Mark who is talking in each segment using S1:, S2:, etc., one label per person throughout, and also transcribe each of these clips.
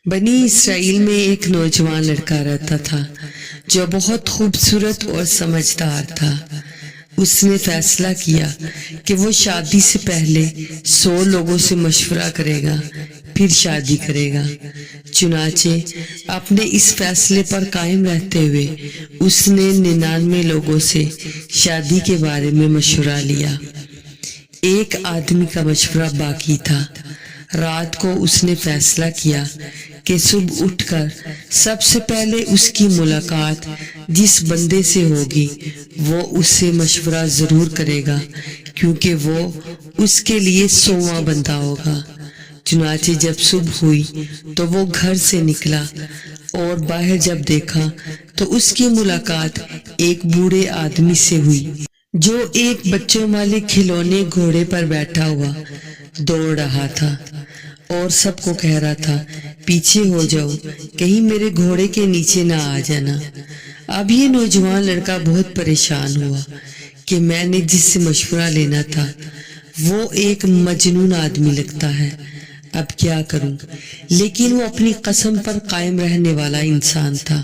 S1: بنی اسرائیل میں ایک نوجوان لڑکا رہتا تھا جو بہت خوبصورت اور سمجھدار تھا۔ اس نے فیصلہ کیا کہ وہ شادی سے پہلے 100 لوگوں سے مشورہ کرے گا، پھر شادی کرے گا۔ چنانچہ اپنے اس فیصلے پر قائم رہتے ہوئے اس نے 99 لوگوں سے شادی کے بارے میں مشورہ لیا۔ ایک آدمی کا مشورہ باقی تھا۔ رات کو اس نے فیصلہ کیا کہ صبح اٹھ کر سب سے پہلے اس کی ملاقات جس بندے سے ہوگی وہ اس سے مشورہ ضرور کرے گا، کیونکہ وہ اس کے لیے 100واں بندہ ہوگا۔ چنانچہ جب صبح ہوئی تو وہ گھر سے نکلا اور باہر جب دیکھا تو اس کی ملاقات ایک بوڑھے آدمی سے ہوئی جو ایک بچوں والے کھلونے گھوڑے پر بیٹھا ہوا دوڑ رہا تھا اور سب کو کہہ رہا تھا، پیچھے ہو جاؤ، کہیں میرے گھوڑے کے نیچے نہ آ جانا۔ اب یہ نوجوان لڑکا بہت پریشان ہوا کہ میں نے جس سے مشورہ لینا تھا وہ ایک مجنون آدمی لگتا ہے، اب کیا کروں؟ لیکن وہ اپنی قسم پر قائم رہنے والا انسان تھا۔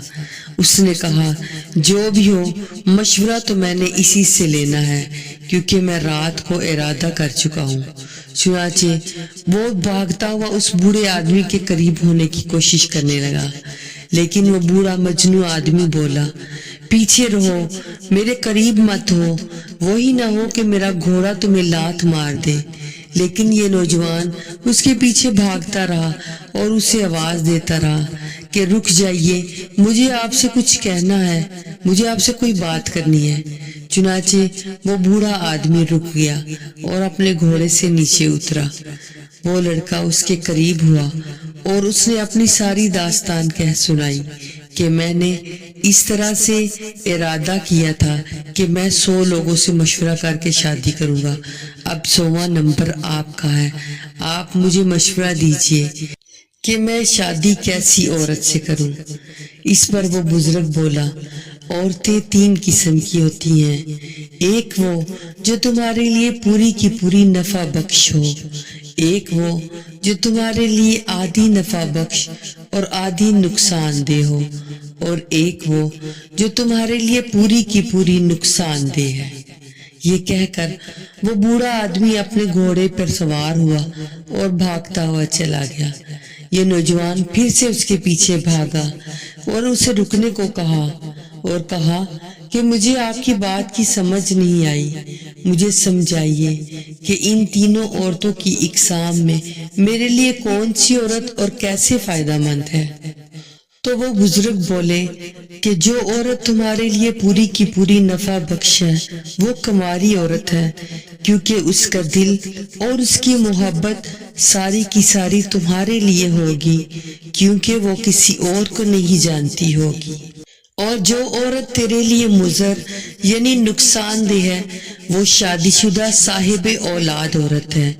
S1: اس نے کہا، جو بھی ہو مشورہ تو میں نے اسی سے لینا ہے، کیونکہ میں رات کو ارادہ کر چکا ہوں۔ چنانچہ وہ بھاگتا ہوا اس بوڑھے آدمی کے قریب ہونے کی کوشش کرنے لگا، لیکن وہ بوڑھا مجنون آدمی بولا، پیچھے رہو، میرے قریب مت ہو، وہی نہ ہو کہ میرا گھوڑا تمہیں لات مار دے۔ لیکن یہ نوجوان اس کے پیچھے بھاگتا رہا اور اسے آواز دیتا رہا کہ رک جائیے، مجھے آپ سے کچھ کہنا ہے، مجھے آپ سے کوئی بات کرنی ہے۔ چنانچہ وہ بوڑھا آدمی رک گیا اور اپنے گھوڑے سے نیچے اترا۔ وہ لڑکا اس کے قریب ہوا اور اس نے اپنی ساری داستان کہہ سنائی کہ میں نے اس طرح سے ارادہ کیا تھا کہ میں 100 لوگوں سے مشورہ کر کے شادی کروں گا، اب 100واں نمبر آپ کا ہے، آپ مجھے مشورہ دیجئے کہ میں شادی کیسی عورت سے کروں۔ اس پر وہ بزرگ بولا، عورتیں 3 قسم کی ہوتی ہیں، ایک وہ جو تمہارے لیے پوری کی پوری نفع بخش ہو، ایک وہ جو تمہارے لیے آدھی نفع بخش اور آدھی نقصان دہ ہو، اور ایک وہ جو تمہارے لیے پوری کی پوری نقصان دہ ہے۔ یہ کہہ کر وہ بوڑھا آدمی اپنے گھوڑے پر سوار ہوا اور بھاگتا ہوا چلا گیا۔ یہ نوجوان پھر سے اس کے پیچھے بھاگا اور اسے رکنے کو کہا اور کہا کہ مجھے آپ کی بات کی سمجھ نہیں آئی، مجھے سمجھائیے کہ ان تینوں عورتوں کی اقسام میں میرے لیے کون سی عورت اور کیسے فائدہ مند ہے۔ تو وہ بزرگ بولے کہ جو عورت تمہارے لیے پوری کی پوری نفع بخش ہے وہ کنواری عورت ہے، کیونکہ اس کا دل اور اس کی محبت ساری کی ساری تمہارے لیے ہوگی، کیونکہ وہ کسی اور کو نہیں جانتی ہوگی۔ اور جو عورت تیرے لیے مضر یعنی نقصان دہ ہے وہ شادی شدہ صاحب اولاد عورت ہے،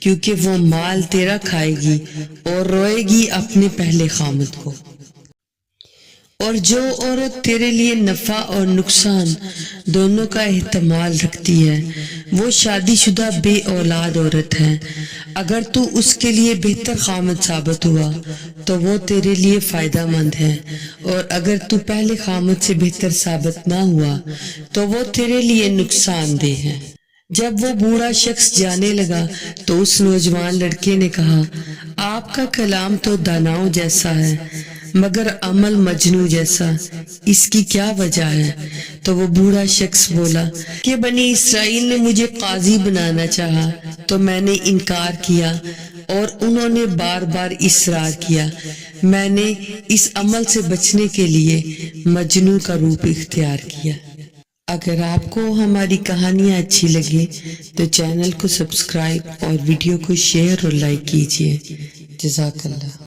S1: کیونکہ وہ مال تیرا کھائے گی اور روئے گی اپنے پہلے خامد کو۔ اور جو عورت تیرے لیے نفع اور نقصان دونوں کا احتمال رکھتی ہے وہ شادی شدہ بے اولاد عورت ہے۔ اگر تو اس کے لیے بہتر خامد ثابت ہوا تو وہ تیرے لیے فائدہ مند ہے، اور اگر تو پہلے خامد سے بہتر ثابت نہ ہوا تو وہ تیرے لیے نقصان دہ ہے۔ جب وہ بوڑھا شخص جانے لگا تو اس نوجوان لڑکے نے کہا، آپ کا کلام تو داناؤں جیسا ہے مگر عمل مجنوں جیسا، اس کی کیا وجہ ہے؟ تو وہ بوڑھا شخص بولا کہ بنی اسرائیل نے مجھے قاضی بنانا چاہا تو میں نے انکار کیا اور انہوں نے بار بار اصرار کیا، میں نے اس عمل سے بچنے کے لیے مجنوں کا روپ اختیار کیا۔ اگر آپ کو ہماری کہانیاں اچھی لگے تو چینل کو سبسکرائب اور ویڈیو کو شیئر اور لائک کیجیے۔ جزاک اللہ۔